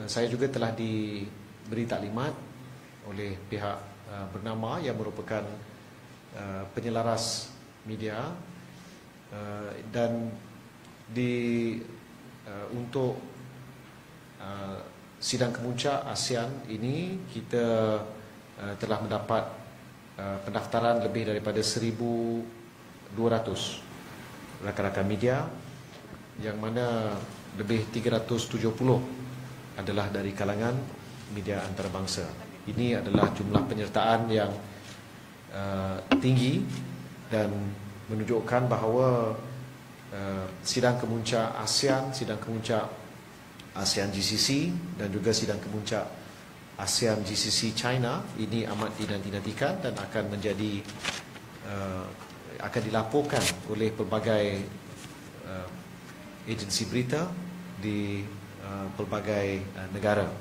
saya juga telah diberi taklimat oleh pihak bernama yang merupakan penyelaras media, dan untuk sidang kemuncak ASEAN ini kita telah mendapat pendaftaran lebih daripada 1,200 rakan-rakan media, yang mana lebih 370 adalah dari kalangan media antarabangsa. Ini adalah jumlah penyertaan yang tinggi dan menunjukkan bahawa sidang kemuncak ASEAN, sidang kemuncak ASEAN GCC dan juga sidang kemuncak ASEAN GCC China ini amat dinanti-nantikan dan akan menjadi akan dilaporkan oleh pelbagai agensi berita di pelbagai negara.